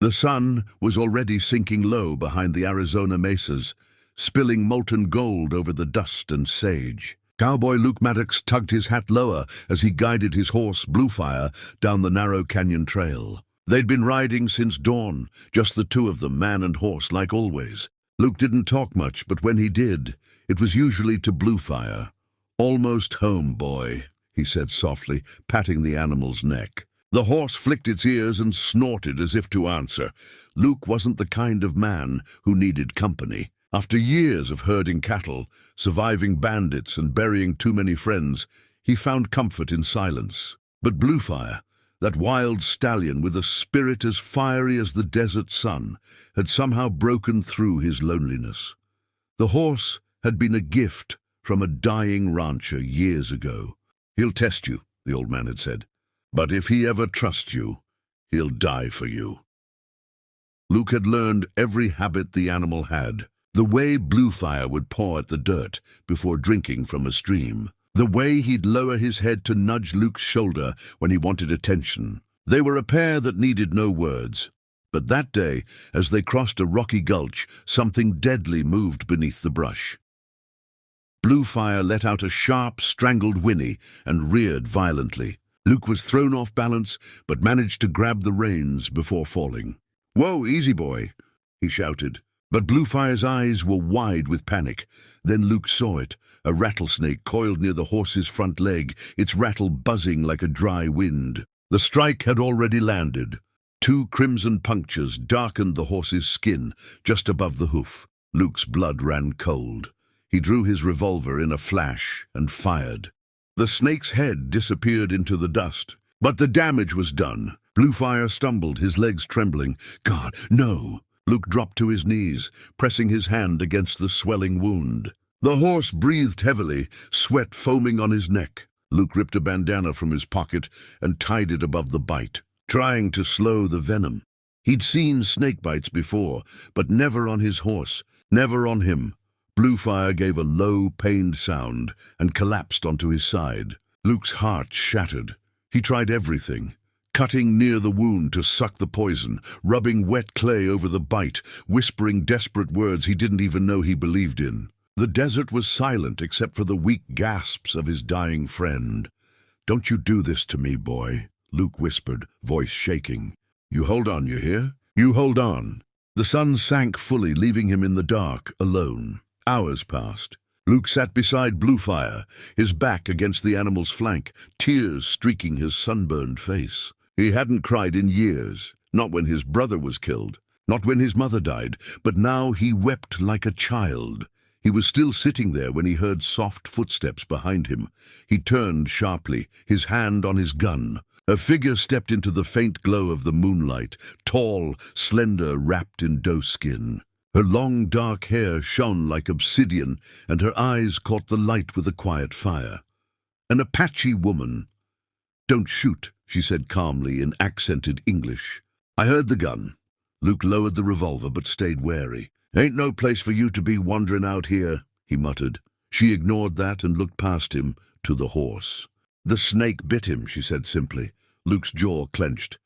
The sun was already sinking low behind the Arizona mesas, spilling molten gold over the dust and sage. Cowboy Luke Maddox tugged his hat lower as he guided his horse, Bluefire, down the narrow canyon trail. They'd been riding since dawn, just the two of them, man and horse, like always. Luke didn't talk much, but when he did, it was usually to Bluefire. "Almost home, boy," he said softly, patting the animal's neck. The horse flicked its ears and snorted as if to answer. Luke wasn't the kind of man who needed company. After years of herding cattle, surviving bandits and burying too many friends, he found comfort in silence. But Bluefire, that wild stallion with a spirit as fiery as the desert sun, had somehow broken through his loneliness. The horse had been a gift from a dying rancher years ago. "He'll test you," the old man had said. "But if he ever trusts you, he'll die for you." Luke had learned every habit the animal had. The way Bluefire would paw at the dirt before drinking from a stream. The way he'd lower his head to nudge Luke's shoulder when he wanted attention. They were a pair that needed no words. But that day, as they crossed a rocky gulch, something deadly moved beneath the brush. Bluefire let out a sharp, strangled whinny and reared violently. Luke was thrown off balance, but managed to grab the reins before falling. "Whoa, easy boy," he shouted. But Bluefire's eyes were wide with panic. Then Luke saw it, a rattlesnake coiled near the horse's front leg, its rattle buzzing like a dry wind. The strike had already landed. 2 crimson punctures darkened the horse's skin just above the hoof. Luke's blood ran cold. He drew his revolver in a flash and fired. The snake's head disappeared into the dust. But the damage was done. Bluefire stumbled, his legs trembling. "God, no!" Luke dropped to his knees, pressing his hand against the swelling wound. The horse breathed heavily, sweat foaming on his neck. Luke ripped a bandana from his pocket and tied it above the bite, trying to slow the venom. He'd seen snake bites before, but never on his horse, never on him. Bluefire gave a low, pained sound and collapsed onto his side. Luke's heart shattered. He tried everything. Cutting near the wound to suck the poison, rubbing wet clay over the bite, whispering desperate words he didn't even know he believed in. The desert was silent except for the weak gasps of his dying friend. "Don't you do this to me, boy," Luke whispered, voice shaking. "You hold on, you hear? You hold on." The sun sank fully, leaving him in the dark, alone. Hours passed. Luke sat beside Bluefire, his back against the animal's flank, tears streaking his sunburned face. He hadn't cried in years, not when his brother was killed, not when his mother died, but now he wept like a child. He was still sitting there when he heard soft footsteps behind him. He turned sharply, his hand on his gun. A figure stepped into the faint glow of the moonlight, tall, slender, wrapped in doeskin. Her long dark hair shone like obsidian, and her eyes caught the light with a quiet fire. An Apache woman. "Don't shoot," she said calmly in accented English. "I heard the gun." Luke lowered the revolver but stayed wary. "Ain't no place for you to be wandering out here," he muttered. She ignored that and looked past him to the horse. "The snake bit him," she said simply. Luke's jaw clenched.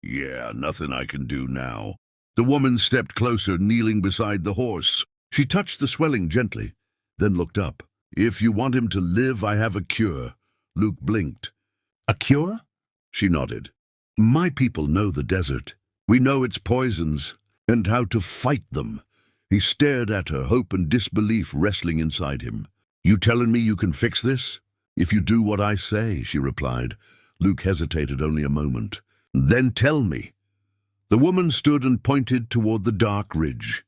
"Yeah, nothing I can do now." The woman stepped closer, kneeling beside the horse. She touched the swelling gently, then looked up. "If you want him to live, I have a cure." Luke blinked. "A cure?" She nodded. "My people know the desert. We know its poisons and how to fight them." He stared at her, hope and disbelief wrestling inside him. "You telling me you can fix this?" "If you do what I say," she replied. Luke hesitated only a moment. "Then tell me." The woman stood and pointed toward the dark ridge.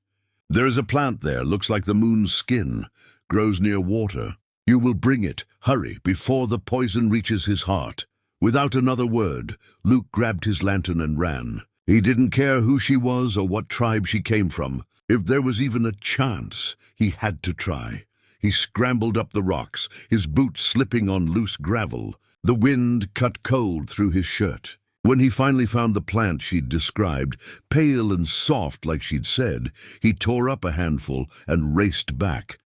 "There is a plant there, looks like the moon's skin, grows near water. You will bring it, hurry, before the poison reaches his heart." Without another word, Luke grabbed his lantern and ran. He didn't care who she was or what tribe she came from. If there was even a chance, he had to try. He scrambled up the rocks, his boots slipping on loose gravel. The wind cut cold through his shirt. When he finally found the plant she'd described, pale and soft like she'd said, he tore up a handful and raced back.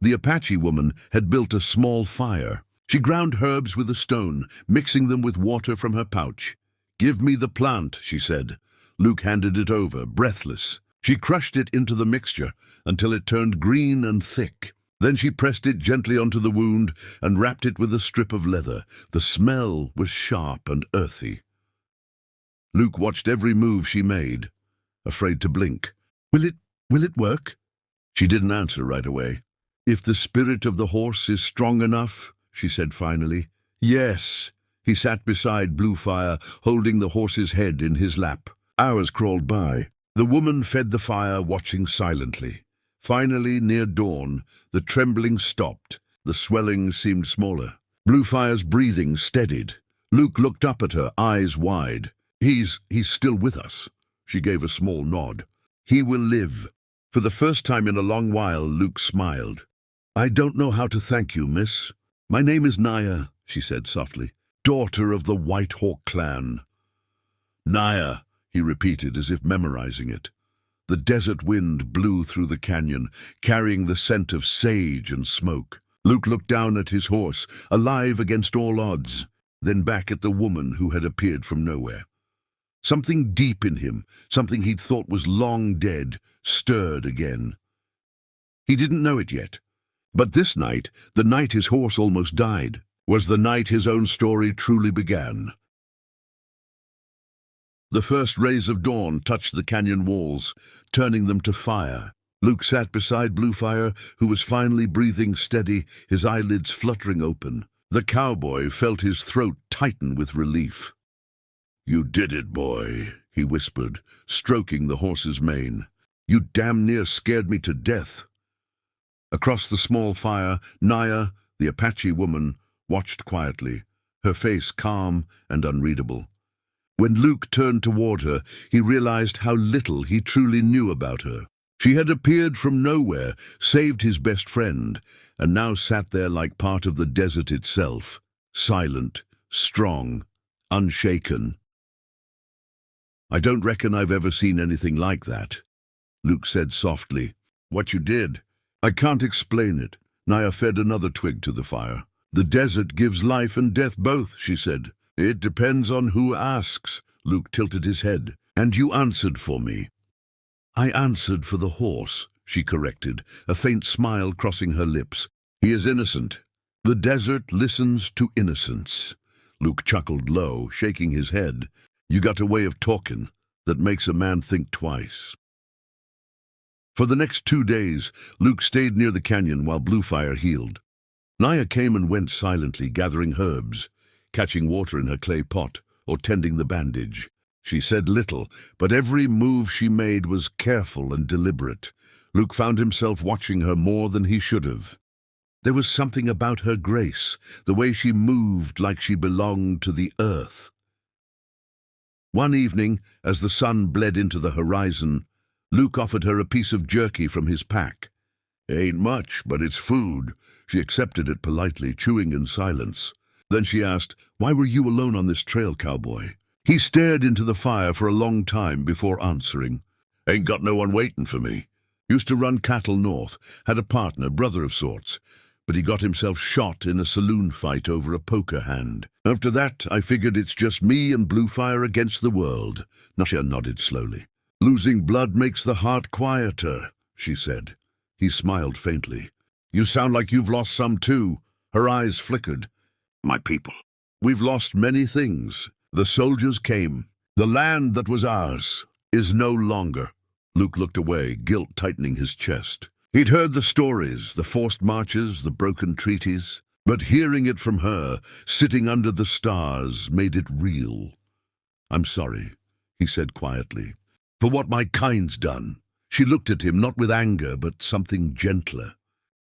The Apache woman had built a small fire. She ground herbs with a stone, mixing them with water from her pouch. "Give me the plant," she said. Luke handed it over, breathless. She crushed it into the mixture until it turned green and thick. Then she pressed it gently onto the wound and wrapped it with a strip of leather. The smell was sharp and earthy. Luke watched every move she made, afraid to blink. Will it work?" She didn't answer right away. "If the spirit of the horse is strong enough," she said finally. "Yes." He sat beside Bluefire, holding the horse's head in his lap. Hours crawled by. The woman fed the fire, watching silently. Finally, near dawn, the trembling stopped. The swelling seemed smaller. Bluefire's breathing steadied. Luke looked up at her, eyes wide. He's still with us." She gave a small nod. "He will live." For the first time in a long while, Luke smiled. "I don't know how to thank you, miss. My name is Naya," she said softly, "daughter of the White Hawk clan." "Naya," he repeated as if memorizing it. The desert wind blew through the canyon, carrying the scent of sage and smoke. Luke looked down at his horse, alive against all odds, then back at the woman who had appeared from nowhere. Something deep in him, something he'd thought was long dead, stirred again. He didn't know it yet, but this night, the night his horse almost died, was the night his own story truly began. The first rays of dawn touched the canyon walls, turning them to fire. Luke sat beside Bluefire, who was finally breathing steady, his eyelids fluttering open. The cowboy felt his throat tighten with relief. "You did it, boy," he whispered, stroking the horse's mane. "You damn near scared me to death." Across the small fire, Naya, the Apache woman, watched quietly, her face calm and unreadable. When Luke turned toward her, he realized how little he truly knew about her. She had appeared from nowhere, saved his best friend, and now sat there like part of the desert itself, silent, strong, unshaken. "I don't reckon I've ever seen anything like that," Luke said softly. "What you did, I can't explain it." Naya fed another twig to the fire. "The desert gives life and death both," she said. "It depends on who asks." Luke tilted his head. "And you answered for me." "I answered for the horse," she corrected, a faint smile crossing her lips. "He is innocent. The desert listens to innocence." Luke chuckled low, shaking his head. "You got a way of talking that makes a man think twice." For the next 2 days, Luke stayed near the canyon while Bluefire healed. Naya came and went silently, gathering herbs, catching water in her clay pot, or tending the bandage. She said little, but every move she made was careful and deliberate. Luke found himself watching her more than he should have. There was something about her grace, the way she moved like she belonged to the earth. One evening, as the sun bled into the horizon, Luke offered her a piece of jerky from his pack. "Ain't much, but it's food." She accepted it politely, chewing in silence. Then she asked, "Why were you alone on this trail, cowboy?" He stared into the fire for a long time before answering. "Ain't got no one waiting for me. Used to run cattle north, had a partner, brother of sorts, but he got himself shot in a saloon fight over a poker hand. After that, I figured it's just me and Bluefire against the world." Nasha nodded slowly. "Losing blood makes the heart quieter," she said. He smiled faintly. "You sound like you've lost some too." Her eyes flickered. "My people. We've lost many things. The soldiers came. The land that was ours is no longer." Luke looked away, guilt tightening his chest. He'd heard the stories, the forced marches, the broken treaties, but hearing it from her, sitting under the stars, made it real. "I'm sorry," he said quietly, "for what my kind's done." She looked at him, not with anger, but something gentler.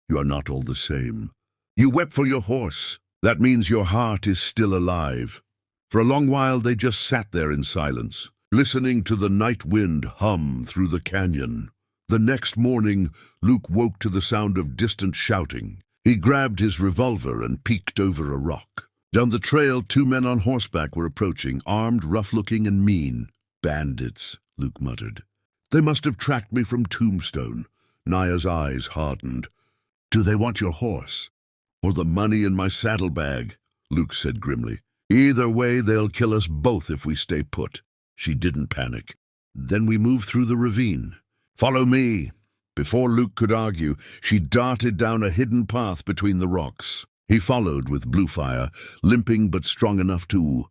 "You are not all the same. You wept for your horse. That means your heart is still alive." For a long while they just sat there in silence, listening to the night wind hum through the canyon. The next morning, Luke woke to the sound of distant shouting. He grabbed his revolver and peeked over a rock. Down the trail, 2 men on horseback were approaching, armed, rough-looking, and mean. "Bandits," Luke muttered. "They must have tracked me from Tombstone." Naya's eyes hardened. "Do they want your horse? Or the money in my saddlebag?" Luke said grimly. "Either way, they'll kill us both if we stay put." She didn't panic. Then we move through the ravine. Follow me. Before Luke could argue, she darted down a hidden path between the rocks. He followed with Bluefire, limping but strong enough to